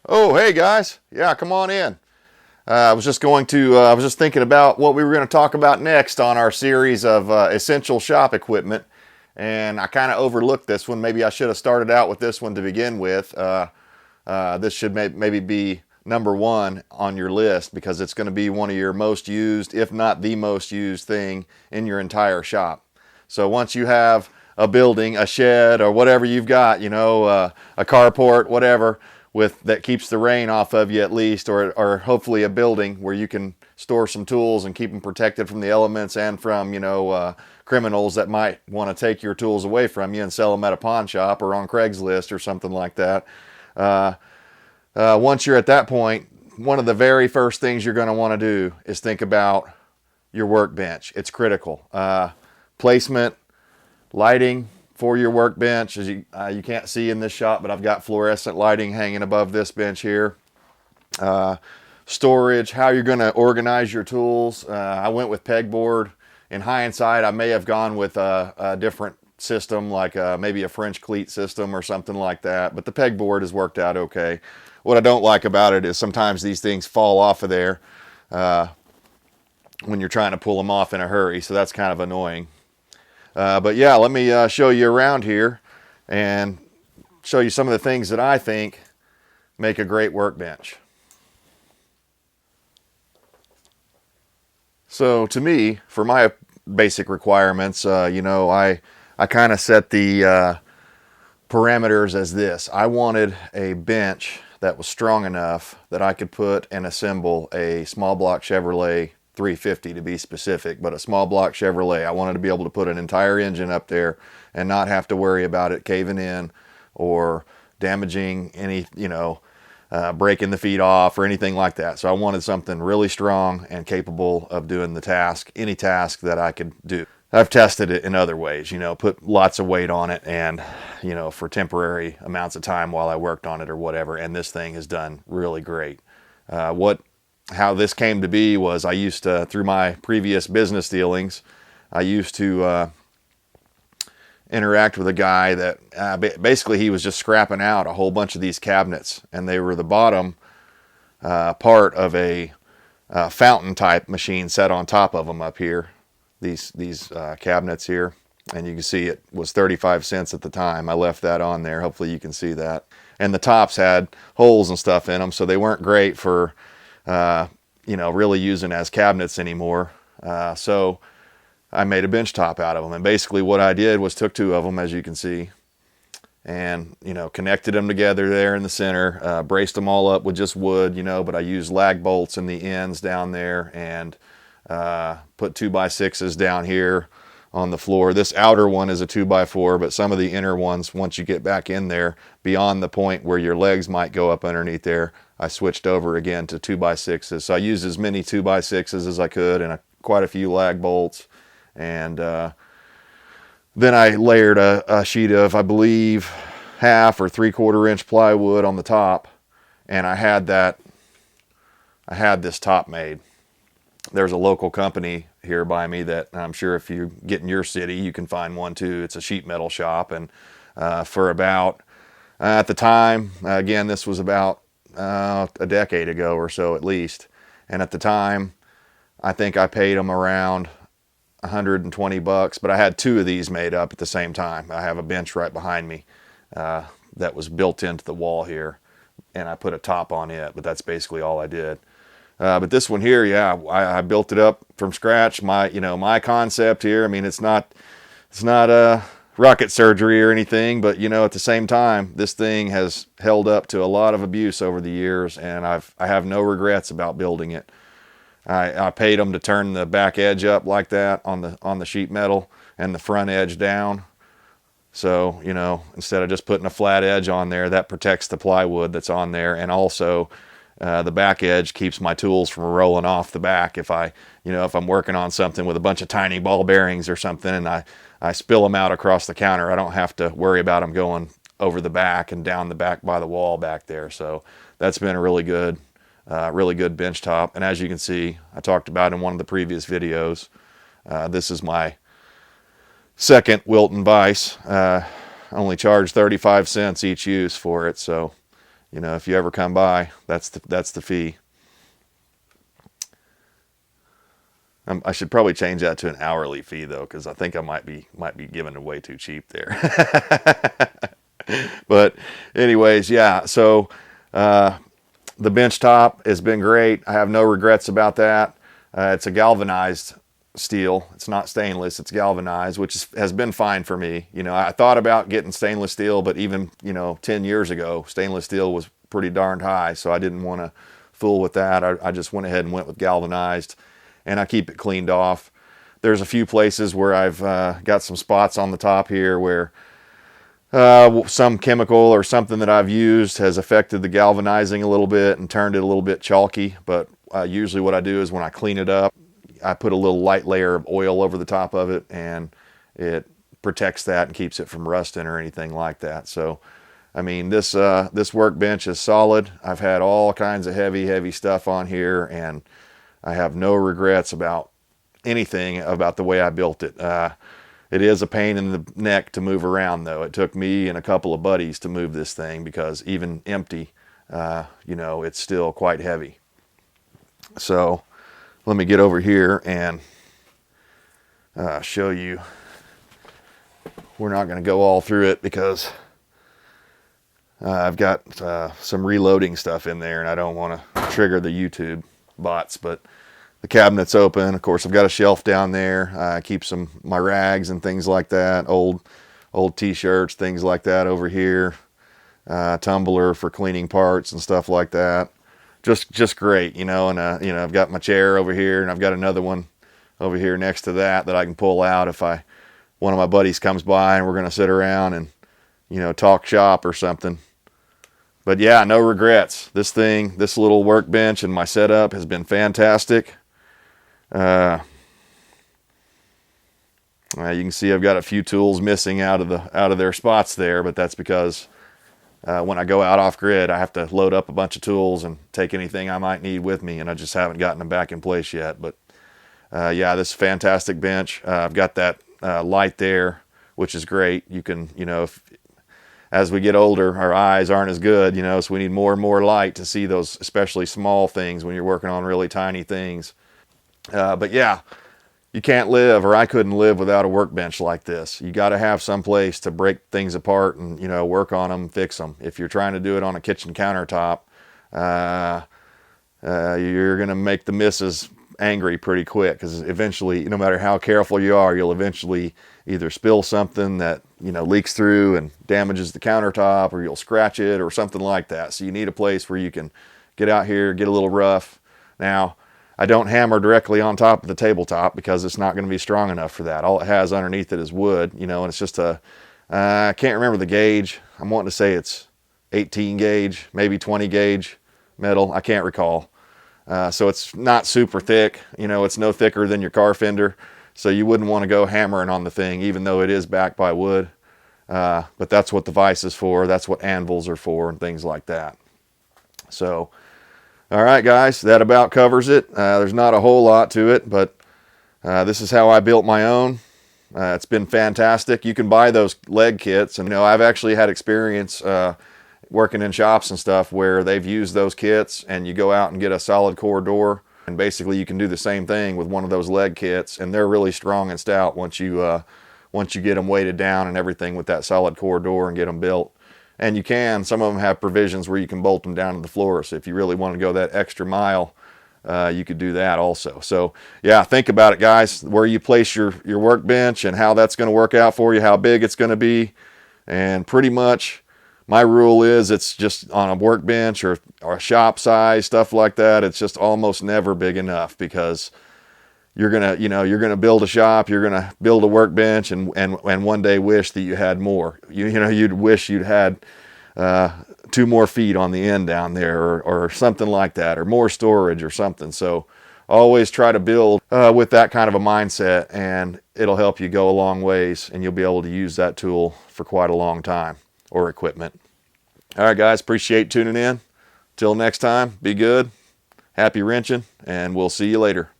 Oh, hey guys. Yeah, come on in. I was just thinking about what we were going to talk about next on our series of essential shop equipment. And I kind of overlooked this one. Maybe I should have started out with this one to begin with. This should maybe be number one on your list because it's going to be one of your most used, if not the most used thing in your entire shop. So once you have a building, a shed, or whatever you've got, a carport, whatever, with that keeps the rain off of you at least, or hopefully a building where you can store some tools and keep them protected from the elements and from, criminals that might want to take your tools away from you and sell them at a pawn shop or on Craigslist or something like that. Once you're at that point, one of the very first things you're going to want to do is think about your workbench. It's critical. Placement, lighting for your workbench. As you can't see in this shot, but I've got fluorescent lighting hanging above this bench here. Storage, how you're going to organize your tools. I went with pegboard. In hindsight, I may have gone with a different system, like maybe a French cleat system or something like that, but the pegboard has worked out okay. What I don't like about it is sometimes these things fall off of there when you're trying to pull them off in a hurry, so that's kind of annoying. But yeah, let me show you around here and show you some of the things that I think make a great workbench. So to me, for my basic requirements, I kind of set the parameters as this. I wanted a bench that was strong enough that I could put and assemble a small block Chevrolet 350 to be specific, but a small block Chevrolet. I wanted to be able to put an entire engine up there and not have to worry about it caving in or damaging any, breaking the feet off or anything like that. So I wanted something really strong and capable of doing the task, any task that I could do. I've tested it in other ways, put lots of weight on it and, for temporary amounts of time while I worked on it or whatever. And this thing has done really great. How this came to be was I used to, through my previous business dealings, I used to interact with a guy that basically he was just scrapping out a whole bunch of these cabinets, and they were the bottom part of a fountain type machine set on top of them up here. These cabinets here, and you can see it was 35 cents at the time. I left that on there. Hopefully you can see that. And the tops had holes and stuff in them, so they weren't great for really using as cabinets anymore. So I made a bench top out of them, and basically what I did was took two of them, as you can see, and connected them together there in the center, braced them all up with just wood, but I used lag bolts in the ends down there, and put 2x6s down here on the floor. This outer one is a 2x4, but some of the inner ones, once you get back in there beyond the point where your legs might go up underneath there, I switched over again to 2x6s. So I used as many 2x6s as I could and quite a few lag bolts. And then I layered a sheet of, I believe, 1/2 or 3/4 inch plywood on the top, and I had this top made. There's a local company here by me that I'm sure if you get in your city, you can find one too. It's a sheet metal shop, and for about, at the time, again, this was about a decade ago or so at least, and at the time, I think I paid them around $120, but I had two of these made up at the same time. I have a bench right behind me that was built into the wall here, and I put a top on it, but that's basically all I did. But this one here, yeah, I built it up from scratch. My concept here, I mean, it's not rocket surgery or anything, but at the same time, this thing has held up to a lot of abuse over the years, and I have no regrets about building it. I paid them to turn the back edge up like that on the sheet metal and the front edge down. So, instead of just putting a flat edge on there, that protects the plywood that's on there, and also the back edge keeps my tools from rolling off the back. If I'm working on something with a bunch of tiny ball bearings or something and I spill them out across the counter, I don't have to worry about them going over the back and down the back by the wall back there. So that's been a really good bench top. And as you can see, I talked about in one of the previous videos, this is my second Wilton vise. Only charged 35 cents each use for it. So you know, if you ever come by, that's the fee. I should probably change that to an hourly fee though, because I think I might be giving it way too cheap there. But anyways, yeah. So the bench top has been great. I have no regrets about that. It's a galvanized steel. It's not stainless. It's galvanized, which has been fine for me. You know, I thought about getting stainless steel, but even, you know, 10 years ago, stainless steel was pretty darned high, so I didn't want to fool with that. I just went ahead and went with galvanized, and I keep it cleaned off. There's a few places where I've got some spots on the top here where some chemical or something that I've used has affected the galvanizing a little bit and turned it a little bit chalky. But usually what I do is when I clean it up, I put a little light layer of oil over the top of it, and it protects that and keeps it from rusting or anything like that. So, I mean, this workbench is solid. I've had all kinds of heavy stuff on here, and I have no regrets about anything about the way I built it. It is a pain in the neck to move around, though. It took me and a couple of buddies to move this thing because even empty, you know, it's still quite heavy. So let me get over here and show you. We're not going to go all through it because I've got some reloading stuff in there, and I don't want to trigger the YouTube bots, but the cabinet's open. Of course, I've got a shelf down there. I keep my rags and things like that, old t-shirts, things like that over here. Tumbler for cleaning parts and stuff like that. Just great, you know. And you know, I've got my chair over here, and I've got another one over here next to that I can pull out if one of my buddies comes by and we're going to sit around and, you know, talk shop or something. But yeah, no regrets. This little workbench and my setup has been fantastic. You can see I've got a few tools missing out of their spots there, but that's because when I go out off grid, I have to load up a bunch of tools and take anything I might need with me, and I just haven't gotten them back in place yet. But yeah, this is a fantastic bench. I've got that light there, which is great. You can, you know, as we get older, our eyes aren't as good, you know, so we need more and more light to see those especially small things when you're working on really tiny things. But yeah, you can't live, or I couldn't live without a workbench like this. You got to have some place to break things apart and, you know, work on them, fix them. If you're trying to do it on a kitchen countertop, you're going to make the missus angry pretty quick, because eventually, no matter how careful you are, you'll eventually either spill something that, you know, leaks through and damages the countertop, or you'll scratch it or something like that. So you need a place where you can get out here, get a little rough. Now, I don't hammer directly on top of the tabletop because it's not going to be strong enough for that. All it has underneath it is wood, you know, and it's just I can't remember the gauge. I'm wanting to say it's 18 gauge, maybe 20 gauge metal. I can't recall. So it's not super thick, you know, it's no thicker than your car fender. So you wouldn't want to go hammering on the thing, even though it is backed by wood. But that's what the vise is for. That's what anvils are for and things like that. So, all right, guys, that about covers it. There's not a whole lot to it, but this is how I built my own. It's been fantastic. You can buy those leg kits, and, you know, I've actually had experience working in shops and stuff where they've used those kits, and you go out and get a solid core door, and basically you can do the same thing with one of those leg kits, and they're really strong and stout once you get them weighted down and everything with that solid core door and get them built. And some of them have provisions where you can bolt them down to the floor. So if you really want to go that extra mile, you could do that also. So yeah, think about it, guys, where you place your workbench and how that's going to work out for you, how big it's going to be. And pretty much my rule is it's just on a workbench or a shop size, stuff like that. It's just almost never big enough, because you're gonna build a shop, you're gonna build a workbench, and one day wish that you had more. You'd wish you'd had 2 more feet on the end down there, or something like that, or more storage or something. So always try to build with that kind of a mindset, and it'll help you go a long ways, and you'll be able to use that tool for quite a long time, or equipment. All right, guys, appreciate tuning in. Till next time, be good, happy wrenching, and we'll see you later.